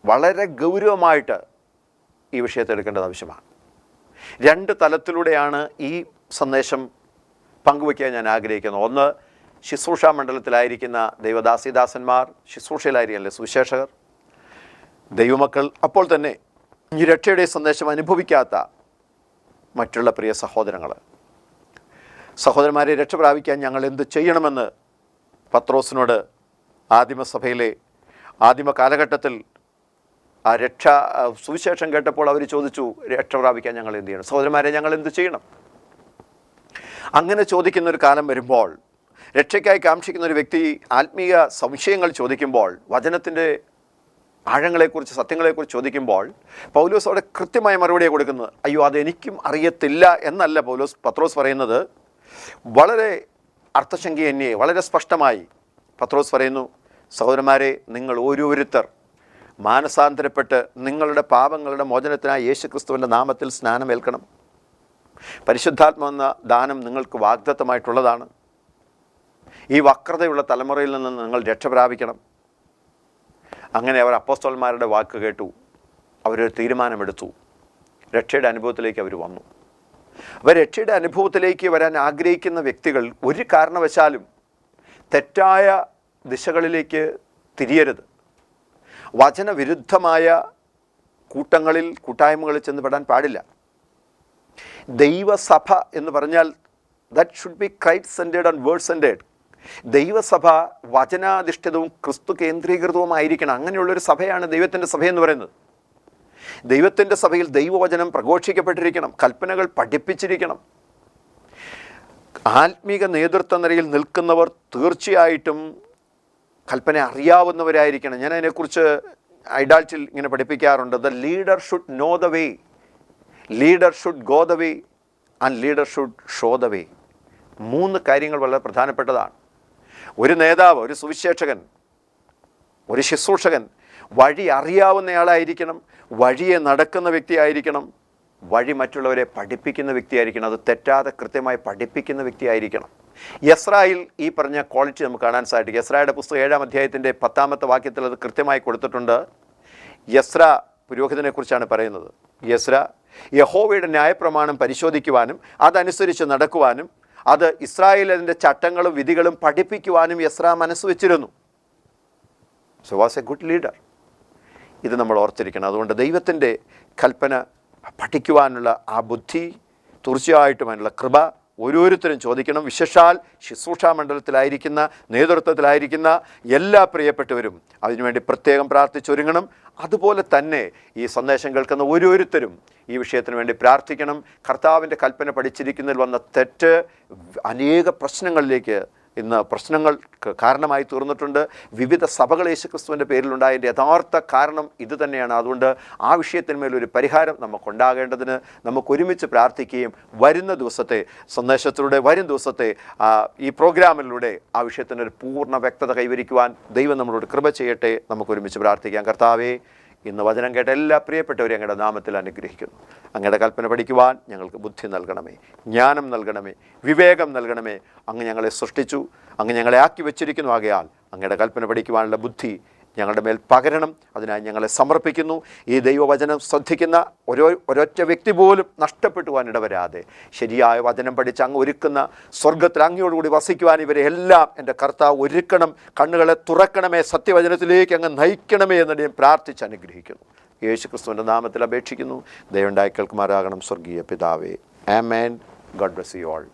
വളരെ ഗൗരവമായിട്ട് ഈ വിഷയത്തെ എടുക്കേണ്ടത് ആവശ്യമാണ്. രണ്ട് തലത്തിലൂടെയാണ് ഈ സന്ദേശം പങ്കുവയ്ക്കാൻ ഞാൻ ആഗ്രഹിക്കുന്നു. ഒന്ന്, ശുശ്രൂഷ മണ്ഡലത്തിലായിരിക്കുന്ന ദൈവദാസിദാസന്മാർ, ശുശ്രൂഷയിലായിരിക്കല്ലേ സുവിശേഷകർ, ദൈവമക്കൾ, അപ്പോൾ തന്നെ ഈ രക്ഷയുടെ സന്ദേശം അനുഭവിക്കാത്ത മറ്റുള്ള പ്രിയ സഹോദരന്മാരെ, രക്ഷ പ്രാപിക്കാൻ ഞങ്ങൾ എന്ത് ചെയ്യണമെന്ന് പത്രോസിനോട് ആദിമസഭയിലെ ആദിമ കാലഘട്ടത്തിൽ ആ സുവിശേഷം കേട്ടപ്പോൾ അവർ ചോദിച്ചു, രക്ഷ പ്രാപിക്കാൻ ഞങ്ങൾ എന്ത് ചെയ്യണം? സഹോദരന്മാരെ, ഞങ്ങൾ എന്ത് ചെയ്യണം? അങ്ങനെ ചോദിക്കുന്ന ഒരു കാലം വരുമ്പോൾ, രക്ഷയ്ക്കായി കാക്ഷിക്കുന്ന ഒരു വ്യക്തി ആത്മീയ സംശയങ്ങൾ ചോദിക്കുമ്പോൾ, വചനത്തിൻ്റെ ആഴങ്ങളെക്കുറിച്ച്, സത്യങ്ങളെക്കുറിച്ച് ചോദിക്കുമ്പോൾ, പൗലോസ് അവിടെ കൃത്യമായ മറുപടിയെ കൊടുക്കുന്നത്, അയ്യോ അതെനിക്കും അറിയത്തില്ല എന്നല്ല പത്രോസ് പറയുന്നത്. വളരെ അർത്ഥശങ്കീയന്യെ വളരെ സ്പഷ്ടമായി പത്രോസ് പറയുന്നു, സഹോദരന്മാരെ, നിങ്ങൾ ഓരോരുത്തർ മാനസാന്തരപ്പെട്ട് നിങ്ങളുടെ പാപങ്ങളുടെ മോചനത്തിനായി യേശുക്രിസ്തുവിൻ്റെ നാമത്തിൽ സ്നാനമേൽക്കണം. പരിശുദ്ധാത്മാവെന്ന ദാനം നിങ്ങൾക്ക് വാഗ്ദത്തമായിട്ടുള്ളതാണ്. ഈ വക്രതയുള്ള തലമുറയിൽ നിന്ന് നിങ്ങൾ രക്ഷ പ്രാപിക്കണം. അങ്ങനെ അവർ അപ്പോസ്തലന്മാരുടെ വാക്ക് കേട്ടു, അവരൊരു തീരുമാനമെടുത്തു, രക്ഷയുടെ അനുഭവത്തിലേക്ക് അവർ വന്നു. അവർ രക്ഷയുടെ അനുഭവത്തിലേക്ക് വരാൻ ആഗ്രഹിക്കുന്ന വ്യക്തികൾ ഒരു കാരണവശാലും തെറ്റായ ദിശകളിലേക്ക് തിരിയരുത്. വചനവിരുദ്ധമായ കൂട്ടായ്മകളിൽ ചെന്നുപെടാൻ പാടില്ല. ദൈവസഭ എന്ന് പറഞ്ഞാൽ that should be Christ centred and word centred. ദൈവസഭ വചനാധിഷ്ഠിതവും ക്രിസ്തു കേന്ദ്രീകൃതവുമായിരിക്കണം. അങ്ങനെയുള്ളൊരു സഭയാണ് ദൈവത്തിൻ്റെ സഭയെന്ന് പറയുന്നത്. ദൈവത്തിൻ്റെ സഭയിൽ ദൈവവചനം പ്രഘോഷിക്കപ്പെട്ടിരിക്കണം, കൽപ്പനകൾ പഠിപ്പിച്ചിരിക്കണം. ആത്മീക നേതൃത്വ നിരയിൽ നിൽക്കുന്നവർ തീർച്ചയായിട്ടും കൽപ്പന അറിയാവുന്നവരായിരിക്കണം. ഞാൻ അതിനെക്കുറിച്ച് ഐഡാൽറ്റിൽ ഇങ്ങനെ പഠിപ്പിക്കാറുണ്ട്. The leader should know the way, leader should go the way and leader should show the way. 3 കാര്യങ്ങൾ വളരെ പ്രധാനപ്പെട്ടതാണ്. ഒരു നേതാവ്, ഒരു സുവിശേഷകൻ, ഒരു ശുശ്രൂഷകൻ വഴി അറിയാവുന്നയാളായിരിക്കണം, വഴിയെ നടക്കുന്ന വ്യക്തിയായിരിക്കണം, വഴി മറ്റുള്ളവരെ പഠിപ്പിക്കുന്ന വ്യക്തിയായിരിക്കണം. അത് തെറ്റാതെ കൃത്യമായി പഠിപ്പിക്കുന്ന വ്യക്തിയായിരിക്കണം. യസ്രായിൽ ഈ പറഞ്ഞ ക്വാളിറ്റി നമുക്ക് കാണാൻ സാധിക്കും. യസ്രായുടെ പുസ്തകം 7-ാം അധ്യായത്തിൻ്റെ 10-ാമത്തെ വാക്യത്തിൽ അത് കൃത്യമായി കൊടുത്തിട്ടുണ്ട്. യസ്ര പുരോഹിതനെ കുറിച്ചാണ് പറയുന്നത്. യസ്ര യഹോവയുടെ ന്യായപ്രമാണം പരിശോധിക്കുവാനും അതനുസരിച്ച് നടക്കുവാനും അത് ഇസ്രായേലിൻ്റെ ചട്ടങ്ങളും വിധികളും പഠിപ്പിക്കുവാനും യസ്ര മനസ്സ് വെച്ചിരുന്നു. So was A good leader. ഇത് നമ്മൾ ഓർത്തിരിക്കണം. അതുകൊണ്ട് ദൈവത്തിൻ്റെ കൽപ്പന പഠിക്കുവാനുള്ള ആ ബുദ്ധി, തീർച്ചയായിട്ടും അതിനുള്ള കൃപ ഓരോരുത്തരും ചോദിക്കണം. വിശേഷാൽ ശുശ്രൂഷാ മണ്ഡലത്തിലായിരിക്കുന്ന, നേതൃത്വത്തിലായിരിക്കുന്ന എല്ലാ പ്രിയപ്പെട്ടവരും അതിനുവേണ്ടി പ്രത്യേകം പ്രാർത്ഥിച്ചൊരുങ്ങണം. അതുപോലെ തന്നെ ഈ സന്ദേശം കേൾക്കുന്ന ഓരോരുത്തരും ഈ വിഷയത്തിന് വേണ്ടി പ്രാർത്ഥിക്കണം. കർത്താവിൻ്റെ കൽപ്പന പഠിച്ചിരിക്കുന്നതിൽ വന്ന തെറ്റ് അനേക പ്രശ്നങ്ങളിലേക്ക് ഇന്ന് പ്രശ്നങ്ങൾക്ക് കാരണമായി തീർന്നിട്ടുണ്ട്. വിവിധ സഭകൾ യേശുക്രിസ്തുവിൻ്റെ പേരിലുണ്ടായതിൻ്റെ യഥാർത്ഥ കാരണം ഇത് തന്നെയാണ്. അതുകൊണ്ട് ആ വിഷയത്തിന്മേലൊരു പരിഹാരം നമുക്കുണ്ടാകേണ്ടതിന് നമുക്കൊരുമിച്ച് പ്രാർത്ഥിക്കുകയും വരുന്ന ദിവസത്തെ സന്ദേശത്തിലൂടെ, വരും ദിവസത്തെ ഈ പ്രോഗ്രാമിലൂടെ ആ വിഷയത്തിനൊരു പൂർണ്ണ വ്യക്തത കൈവരിക്കുവാൻ ദൈവം നമ്മളോട് കൃപ ചെയ്യട്ടെ. നമുക്കൊരുമിച്ച് പ്രാർത്ഥിക്കാം. കർത്താവേ, ഇന്ന് വചനം കേട്ട എല്ലാ പ്രിയപ്പെട്ടവരെയും അങ്ങയുടെ നാമത്തിൽ അനുഗ്രഹിക്കുന്നു. അങ്ങയുടെ കൽപ്പന പഠിക്കുവാൻ ഞങ്ങൾക്ക് ബുദ്ധി നൽകണമേ, ജ്ഞാനം നൽകണമേ, വിവേകം നൽകണമേ. അങ്ങ് ഞങ്ങളെ സൃഷ്ടിച്ചു, അങ്ങ് ഞങ്ങളെ ആക്കി വെച്ചിരിക്കുന്നു. ആകയാൽ അങ്ങയുടെ കൽപ്പന പഠിക്കുവാനുള്ള ബുദ്ധി ഞങ്ങളുടെ മേൽ പകരണം. അതിനായി ഞങ്ങളെ സമർപ്പിക്കുന്നു. ഈ ദൈവവചനം ശ്രദ്ധിക്കുന്ന ഒരൊറ്റ വ്യക്തി പോലും നഷ്ടപ്പെട്ടു പോകാൻ ഇടവരാതെ ശരിയായ വചനം പഠിച്ച് അങ്ങ് ഒരുക്കുന്ന സ്വർഗത്തിൽ അങ്ങയോടുകൂടി വസിക്കുവാൻ ഇവരെ എല്ലാം എൻ്റെ കർത്താവ് ഒരുക്കണം. കണ്ണുകളെ തുറക്കണമേ, സത്യവചനത്തിലേക്ക് അങ്ങ് നയിക്കണമേ എന്ന് ഞാൻ പ്രാർത്ഥിച്ച് അനുഗ്രഹിക്കുന്നു. യേശുക്രിസ്തുവിൻ്റെ നാമത്തിൽ അപേക്ഷിക്കുന്നു. ദയവുണ്ടായി കേൾക്കുമാറാകണം സ്വർഗീയ പിതാവേ. ആമേൻ. God bless you all.